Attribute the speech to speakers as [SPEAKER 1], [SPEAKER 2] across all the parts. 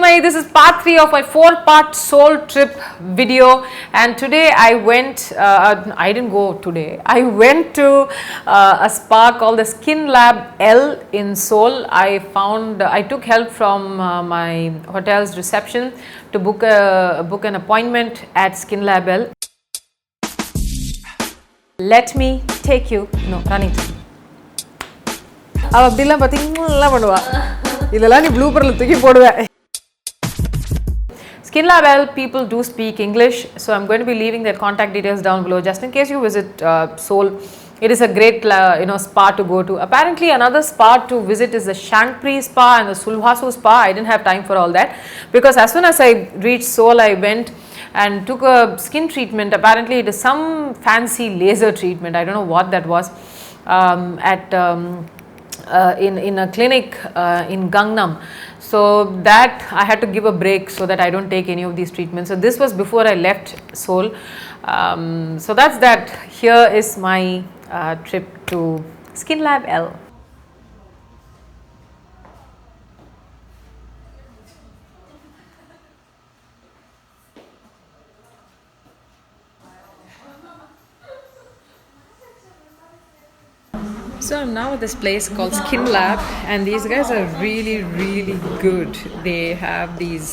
[SPEAKER 1] Chinmayi. This is part 3 of my 4-part soul trip video, and today I went, I didn't go today, I went to a spa called the Skin Lab L in Seoul. I took help from my hotel's reception to book an appointment at Skin Lab L. Let me take you, no, running. அவள் அப்படிலாம் பார்த்தீங்கன்னா பண்ணுவா இதெல்லாம் நீ blue பரில் தூக்கி போடுவேன். Skin Lab L people do speak English, so I'm going to be leaving their contact details down below just in case you visit Seoul. It is a great spa to go to. Apparently another spa to visit is the Shangpri spa and the Sulhasu spa. I didn't have time for all that because as soon as I reached Seoul I went and took a skin treatment. Apparently it is some fancy laser treatment. I don't know what that was in a clinic in Gangnam. So that I had to give a break so that I don't take any of these treatments. So this was before I left Seoul. So that's that. Here is my trip to Skin Lab L. So I'm now at this place called Skin Lab, and these guys are really good. They have these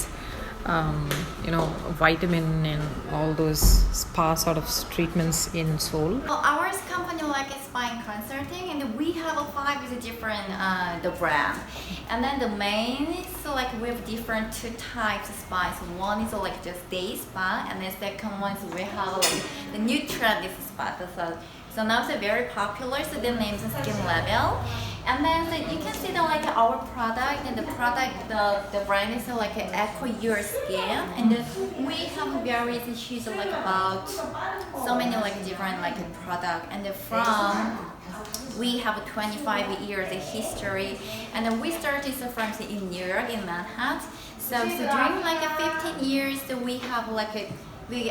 [SPEAKER 1] vitamin and all those spa sort of treatments in Seoul.
[SPEAKER 2] Well, ours company like a spa and consulting, and we have 5 different the brand. And then the main is like we have different 2 types of spas. One is like just day spa, and the second one is we have like the new trend is spa. So now it's very popular, so the name is Skin Level. And then you can see the like our product, and the product, the brand is like Echo Your Skin, and we have various issues like about so many like different like product, and we have 25 years of history, and we started from in New York in Manhattan. So during like 15 years, we have like we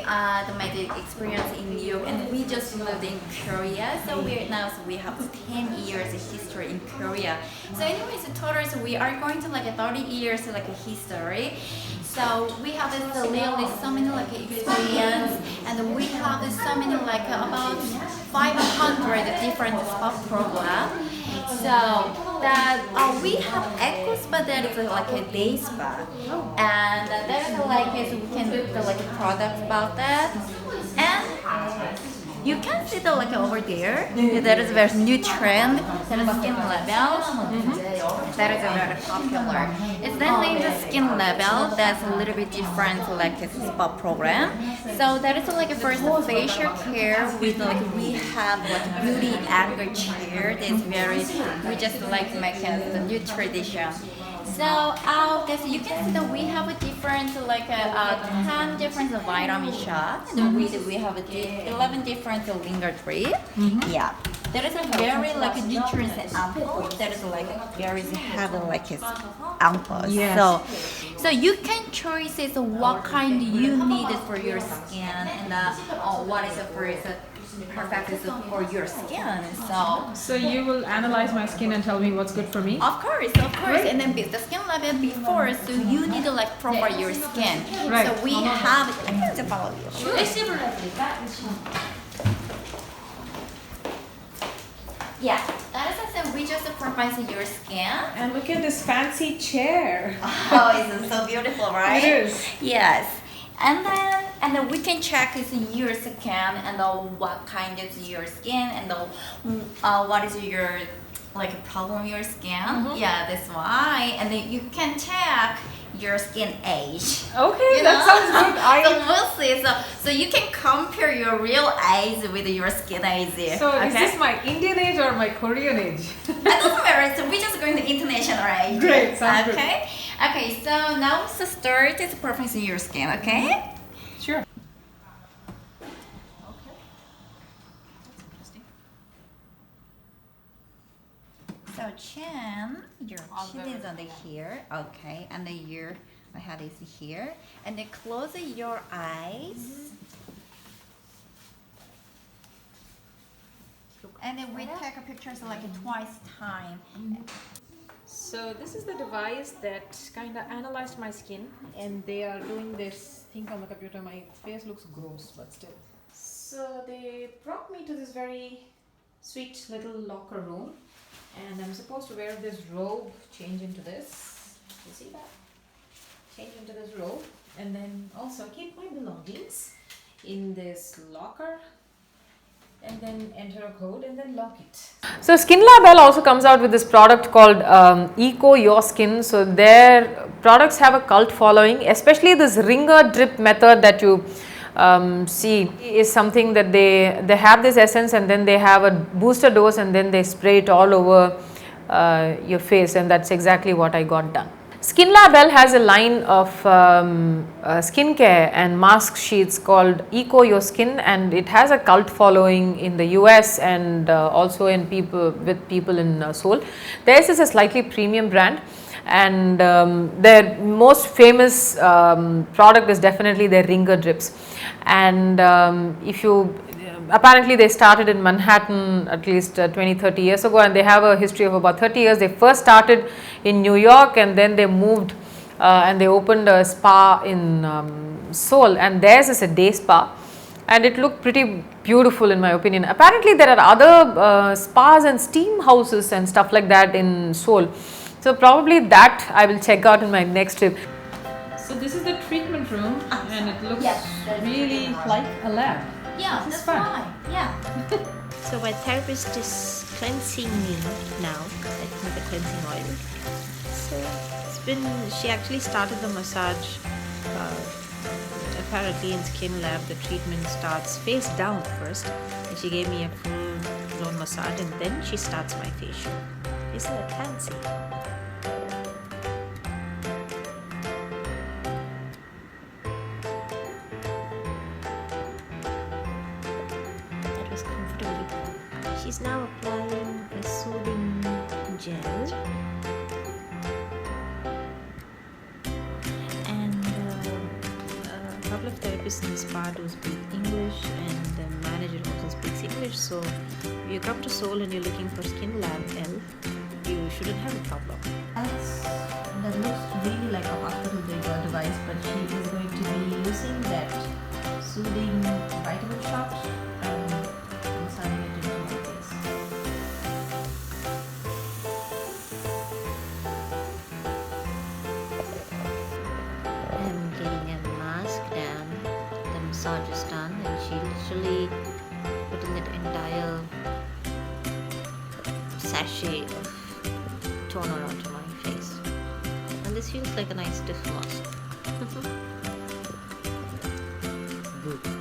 [SPEAKER 2] made the experience in New York, and we just lived in Korea. So we have 10 years of history in Korea. So anyways, total we are going to like 30 years like a history. So we have really so many like experience, and we have so many like about 500 different spa program. So that we have Echo Spa that is like a day spa, and that is like we can do the like product about that. And you can see the like over there. That is very new trend. That is Skin Level. That is very popular. It's then named Skin Level. That's a little bit different, like a spa program. So that is like a first facial care with like we have like beauty angle chair. That's very we just like make the new tradition. So you can see that we have a different like 10 different vitamin shots. We have 11 different linger tree. Yeah, there is a very like nutrient ample. That is like very heavy like ample. Yes. So you can choose is what kind you need for your skin, and what is for perfect for your skin.
[SPEAKER 1] So you will analyze my skin and tell me what's good for me?
[SPEAKER 2] Of course. Great. And then the skin level before, so you need to like proper your skin.
[SPEAKER 1] Right.
[SPEAKER 2] So we have I can just follow you. Yeah, that is so we just provide your skin.
[SPEAKER 1] And look at this fancy chair.
[SPEAKER 2] Oh, it's so beautiful, right?
[SPEAKER 1] It is.
[SPEAKER 2] Yes. And then we can check is your skin, and what kind of your skin, and what is your like problem your skin. Yeah, that's why. And then you can check your skin age.
[SPEAKER 1] Okay, that sounds good.
[SPEAKER 2] So we'll see. So you can compare your real age with your skin age.
[SPEAKER 1] So is this my Indian age or my Korean age?
[SPEAKER 2] It doesn't matter. So we're just going to international age.
[SPEAKER 1] Great, sounds good.
[SPEAKER 2] Okay, so now to start is perfecting your skin, okay?
[SPEAKER 1] Sure.
[SPEAKER 2] So chin, your chin is under here, okay, and then your head is here, and then close your eyes, and then we take a pictures like twice time.
[SPEAKER 1] So this is the device that kind of analyzed my skin, and they are doing this thing on the computer. My face looks gross, but still. So they brought me to this very sweet little locker room, and I'm supposed to wear this robe, change into this. You see that? Change into this robe, and then also keep my belongings in this locker, and then enter a code and then lock it. So Skin Lab also comes out with this product called Eco Your Skin. So their products have a cult following, especially this ringer drip method that you see is something that they have this essence, and then they have a booster dose, and then they spray it all over your face, and that's exactly what I got done. Skin Lab has a line of skincare and mask sheets called Eco Your Skin, and it has a cult following in the US and also in people in Seoul. Theirs is a slightly premium brand, and their most famous product is definitely their ringer drips. And if you apparently they started in Manhattan at least 20-30 years ago, and they have a history of about 30 years. They first started in New York, and then they moved and they opened a spa in Seoul, and theirs is a day spa, and it looked pretty beautiful in my opinion. Apparently there are other spas and steam houses and stuff like that in Seoul, so probably that I will check out in my next trip. So this is the treatment room, and it looks really like a lab.
[SPEAKER 2] Yeah,
[SPEAKER 1] this is
[SPEAKER 2] that's
[SPEAKER 1] fun.
[SPEAKER 2] fine. Yeah.
[SPEAKER 3] So my therapist is cleansing me now, like with the cleansing oil. So she actually started the massage. Apparently in Skin Lab, the treatment starts face down first, and she gave me a full-blown massage, and then she starts my facial. Isn't it fancy? She's now applying a soothing gel, and a couple of therapists in the spa do speak English, and the manager also speaks English. So if you come to Seoul and you're looking for Skin Lab L, you shouldn't have a problem.
[SPEAKER 4] That looks really like a hospital device, but she is going to be using that soothing vitamin shot and massaging it into my face.
[SPEAKER 3] I'm getting a mask done, the massage is done, and she literally put in that entire sachet of toner onto my face. And this feels like a nice stiff mask.
[SPEAKER 4] Good.